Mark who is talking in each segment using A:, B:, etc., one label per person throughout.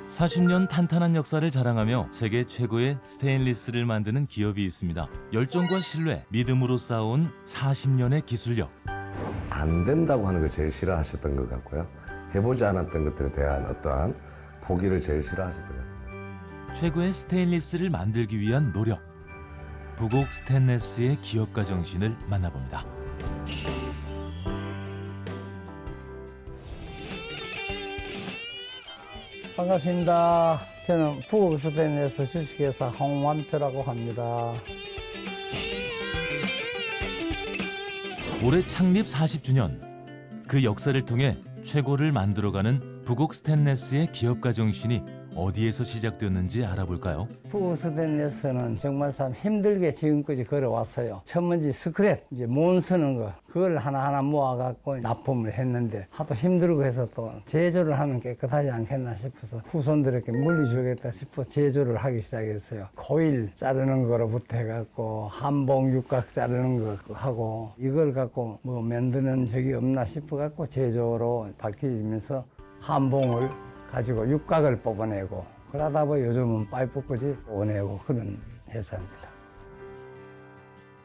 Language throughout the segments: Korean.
A: 40년 탄탄한 역사를 자랑하며 세계 최고의 스테인리스를 만드는 기업이 있습니다. 열정과 신뢰, 믿음으로 쌓아온 40년의 기술력.
B: 안 된다고 하는 걸 제일 싫어하셨던 것 같고요. 해보지 않았던 것들에 대한 어떠한 포기를 제일 싫어하셨던 것 같습니다.
A: 최고의 스테인리스를 만들기 위한 노력. 부곡 스테인리스의 기업가 정신을 만나봅니다.
C: 반갑습니다. 저는 부곡 스테인리스 주식회사 홍완표라고 합니다.
A: 올해 창립 40주년. 그 역사를 통해 최고를 만들어가는 부곡 스테인리스의 기업가 정신이 어디에서 시작됐는지 알아볼까요?
C: 부곡 스테인리스는 정말 참 힘들게 지금까지 걸어왔어요. 첫 번째 스크랩, 이제 몬 쓰는 거, 그걸 하나하나 모아갖고 납품을 했는데 하도 힘들고 해서 또 제조를 하면 깨끗하지 않겠나 싶어서 후손들에게 물려주겠다 싶어 제조를 하기 시작했어요. 코일 자르는 거로부터 해갖고 한봉 육각 자르는 거 하고 이걸 갖고 뭐 만드는 적이 없나 싶어갖고 제조로 바뀌면서 한봉을 가지고 육각을 뽑아내고 그러다 보니 요즘은 파이프까지 뽑아내고 그런 회사입니다.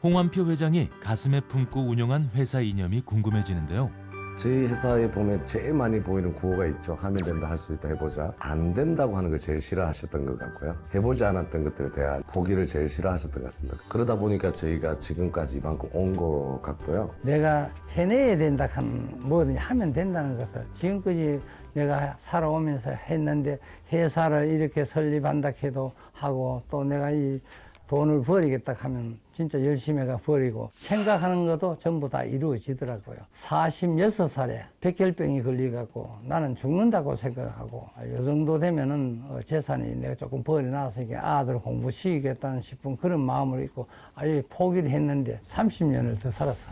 A: 홍완표 회장이 가슴에 품고 운영한 회사 이념이 궁금해지는데요.
B: 저희 회사에 보면 제일 많이 보이는 구호가 있죠. 하면 된다, 할 수 있다, 해보자. 안 된다고 하는 걸 제일 싫어하셨던 것 같고요. 해보지 않았던 것들에 대한 포기를 제일 싫어하셨던 것 같습니다. 그러다 보니까 저희가 지금까지 이만큼 온 것 같고요.
C: 내가 해내야 된다 하는 뭐든지 하면 된다는 것을 지금까지 내가 살아오면서 했는데 회사를 이렇게 설립한다 해도 하고 또 내가 이 돈을 버리겠다 하면 진짜 열심히 해가 버리고 생각하는 것도 전부 다 이루어지더라고요. 46살에 백혈병이 걸려갖고 나는 죽는다고 생각하고 이 정도 되면은 재산이 내가 조금 버려놨으니까 아들 공부시키겠다는 싶은 그런 마음을 있고 아예 포기를 했는데 30년을 더 살았어.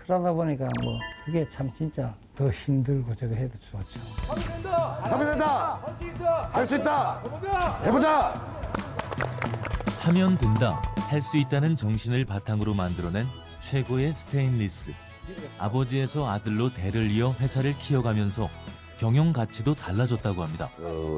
C: 그러다 보니까 뭐 그게 참 진짜 더 힘들고 저거 해도 좋죠.
B: 하면 된다! 할 수 있다! 해보자!
A: 하면 된다, 할 수 있다는 정신을 바탕으로 만들어낸 최고의 스테인리스. 아버지에서 아들로 대를 이어 회사를 키워가면서 경영 가치도 달라졌다고 합니다.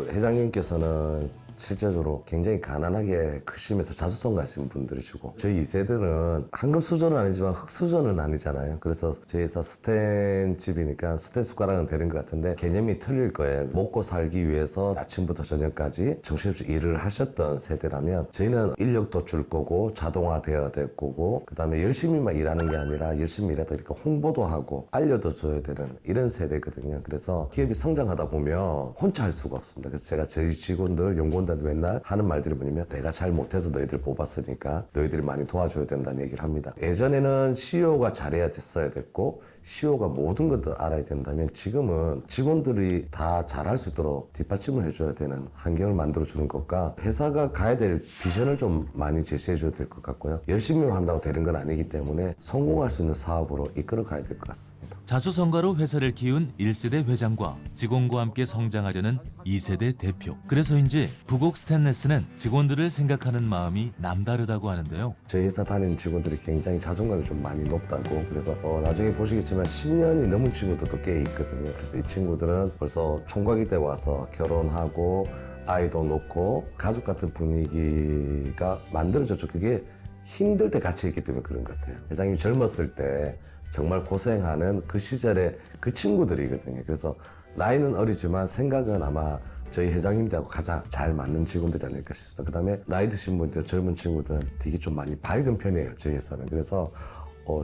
B: 회장님께서는 실제적으로 굉장히 가난하게 크시면서 자수성 가신 분들이시고 저희 2세들은 황금 수저는 아니지만 흙 수저는 아니잖아요. 그래서 저희 회사 스텐 집이니까 스텐 숟가락은 되는 것 같은데 개념이 틀릴 거예요. 먹고 살기 위해서 아침부터 저녁까지 정신없이 일을 하셨던 세대라면 저희는 인력도 줄 거고 자동화되어야 될 거고 그다음에 열심히만 일하는 게 아니라 열심히 일하다 보니까 홍보도 하고 알려도 줘야 되는 이런 세대거든요. 그래서 기업이 성장하다 보면 혼자 할 수가 없습니다. 그래서 제가 저희 직원들, 연구원들 맨날 하는 말들이 뭐냐면 내가 잘 못해서 너희들 뽑았으니까 너희들이 많이 도와줘야 된다는 얘기를 합니다. 예전에는 CEO가 잘해야 됐어야 됐고 CEO가 모든 것들 알아야 된다면 지금은 직원들이 다 잘할 수 있도록 뒷받침을 해줘야 되는 환경을 만들어주는 것과 회사가 가야 될 비전을 좀 많이 제시해줘야 될 것 같고요. 열심히 한다고 되는 건 아니기 때문에 성공할 수 있는 사업으로 이끌어 가야 될 것 같습니다.
A: 자수성가로 회사를 키운 1세대 회장과 직원과 함께 성장하려는 2세대 대표. 그래서인지 부곡 스테인리스는 직원들을 생각하는 마음이 남다르다고 하는데요.
B: 저희 회사 다니는 직원들이 굉장히 자존감이 좀 많이 높다고 그래서 나중에 보시겠지만 10년이 넘은 친구들도 꽤 있거든요. 그래서 이 친구들은 벌써 총각일 때 와서 결혼하고 아이도 놓고 가족 같은 분위기가 만들어졌죠. 그게 힘들 때 같이 있기 때문에 그런 것 같아요. 회장님이 젊었을 때 정말 고생하는 그 시절의 그 친구들이거든요. 그래서 나이는 어리지만 생각은 아마 저희 회장님들하고 가장 잘 맞는 직원들이 아닐까 싶습니다. 그다음에 나이 드신 분들, 젊은 친구들은 되게 좀 많이 밝은 편이에요. 저희 회사는. 그래서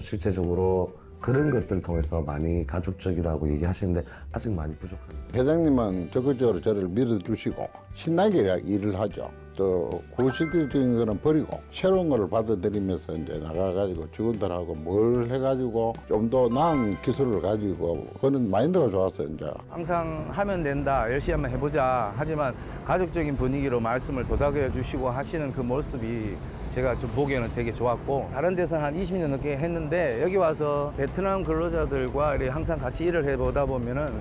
B: 실제적으로 그런 것들을 통해서 많이 가족적이라고 얘기하시는데 아직 많이 부족합니다.
D: 회장님은 적극적으로 저를 믿어주시고 신나게 일을 하죠. 또 고시대적인 거는 버리고 새로운 거를 받아들이면서 이제 나가가지고 직원들하고 뭘 해가지고 좀 더 나은 기술을 가지고 그런 마인드가 좋았어요. 이제
E: 항상 하면 된다, 열심히 한번 해보자 하지만 가족적인 분위기로 말씀을 도닥여 주시고 하시는 그 모습이 제가 좀 보기에는 되게 좋았고 다른 데서는 한 20년 넘게 했는데 여기 와서 베트남 근로자들과 이렇게 항상 같이 일을 해보다 보면은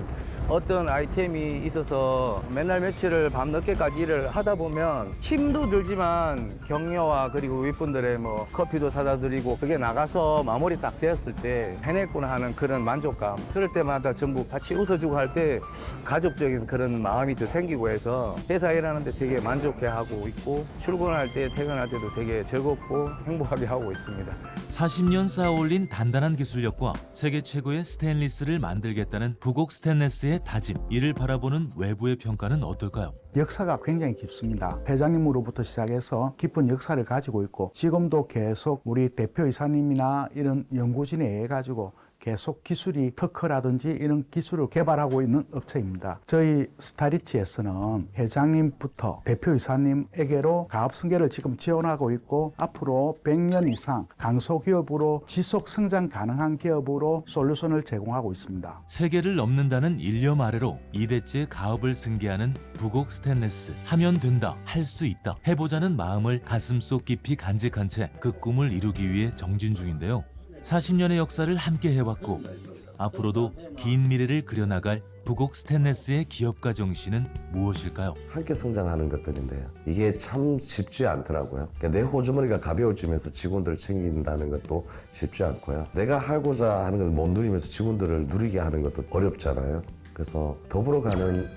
E: 어떤 아이템이 있어서 맨날 며칠을 밤늦게까지 일을 하다 보면 힘도 들지만 격려와 그리고 윗분들의 뭐 커피도 사다 드리고 그게 나가서 마무리 딱 되었을 때 해냈구나 하는 그런 만족감. 그럴 때마다 전부 같이 웃어주고 할 때 가족적인 그런 마음이 더 생기고 해서 회사 일하는데 되게 만족해하고 있고 출근할 때 퇴근할 때도 되게 즐겁고 행복하게 하고 있습니다.
A: 40년 쌓아 올린 단단한 기술력과 세계 최고의 스테인리스를 만들겠다는 부곡 스테인리스의 다짐, 이를 바라보는 외부의 평가는 어떨까요?
F: 역사가 굉장히 깊습니다. 회장님으로부터 시작해서 깊은 역사를 가지고 있고 지금도 계속 우리 대표이사님이나 이런 연구진에 의해 가지고 계속 기술이 특허라든지 이런 기술을 개발하고 있는 업체입니다. 저희 스타리치에서는 회장님부터 대표이사님에게로 가업승계를 지금 지원하고 있고 앞으로 100년 이상 강소기업으로 지속 성장 가능한 기업으로 솔루션을 제공하고 있습니다.
A: 세계를 넘는다는 일념 아래로 2대째 가업을 승계하는 부곡 스테인리스. 하면 된다, 할 수 있다, 해보자는 마음을 가슴속 깊이 간직한 채 그 꿈을 이루기 위해 정진 중인데요. 40년의 역사를 함께 해왔고 앞으로도 긴 미래를 그려나갈 부곡 스테인리스의 기업가 정신은 무엇일까요?
B: 함께 성장하는 것들인데요. 이게 참 쉽지 않더라고요. 그러니까 내 호주머니가 가벼워지면서 직원들을 챙긴다는 것도 쉽지 않고요. 내가 하고자 하는 걸 못 누리면서 직원들을 누리게 하는 것도 어렵잖아요. 그래서 더불어 가는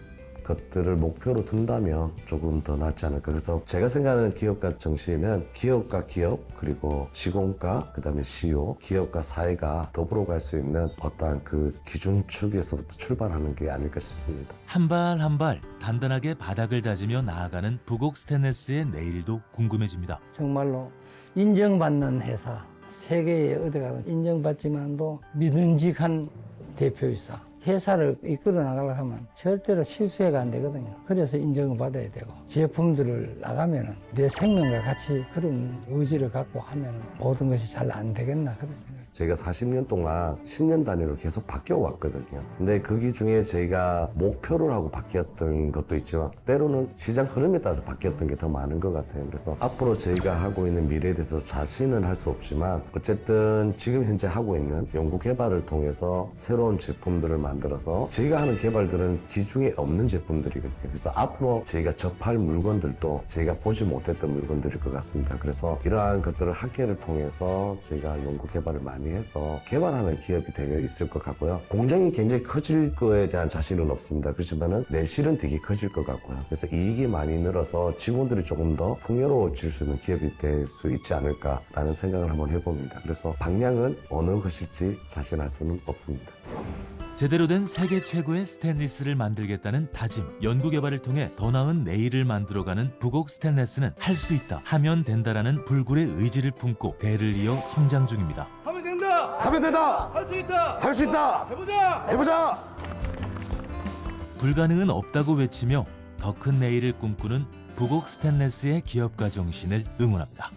B: 것들을 목표로 둔다면 조금 더 낫지 않을까. 그래서 제가 생각하는 기업가 정신은 기업과 기업, 그리고 직원과 그다음에 CEO, 기업과 사회가 더불어 갈 수 있는 어떠한 그 기준축에서부터 출발하는 게 아닐까 싶습니다.
A: 한 발 한 발 단단하게 바닥을 다지며 나아가는 부곡 스테인리스의 내일도 궁금해집니다.
C: 정말로 인정받는 회사, 세계에 어디 가든 인정받지만도 믿음직한 대표이사. 회사를 이끌어 나가려고 하면 절대로 실수해가 안 되거든요. 그래서 인정을 받아야 되고 제품들을 나가면은 내 생명과 같이 그런 의지를 갖고 하면은 모든 것이 잘 안 되겠나 그런 생각.
B: 제가 40년 동안 10년 단위로 계속 바뀌어 왔거든요. 근데 거기 중에 제가 목표를 하고 바뀌었던 것도 있지만 때로는 시장 흐름에 따라서 바뀌었던 게 더 많은 것 같아요. 그래서 앞으로 저희가 하고 있는 미래에 대해서 자신은 할 수 없지만 어쨌든 지금 현재 하고 있는 연구 개발을 통해서 새로운 제품들을 만들어서 저희가 하는 개발들은 기중에 없는 제품들이거든요. 그래서 앞으로 저희가 접할 물건들도 저희가 보지 못했던 물건들일 것 같습니다. 그래서 이러한 것들을 학계를 통해서 저희가 연구 개발을 많이 해서 개발하는 기업이 되어 있을 것 같고요. 공장이 굉장히 커질 거에 대한 자신은 없습니다. 그렇지만은 내실은 되게 커질 것 같고요. 그래서 이익이 많이 늘어서 직원들이 조금 더 풍요로워질 수 있는 기업이 될 수 있지 않을까라는 생각을 한번 해봅니다. 그래서 방향은 어느 것일지 자신할 수는 없습니다.
A: 제대로 된 세계 최고의 스테인리스를 만들겠다는 다짐, 연구개발을 통해 더 나은 내일을 만들어가는 부곡 스테인리스는 할 수 있다, 하면 된다라는 불굴의 의지를 품고 대를 이어 성장 중입니다.
E: 하면 된다!
B: 하면 된다!
E: 할 수 있다!
B: 할 수 있다!
E: 해보자!
B: 해보자!
A: 불가능은 없다고 외치며 더 큰 내일을 꿈꾸는 부곡 스테인리스의 기업가 정신을 응원합니다.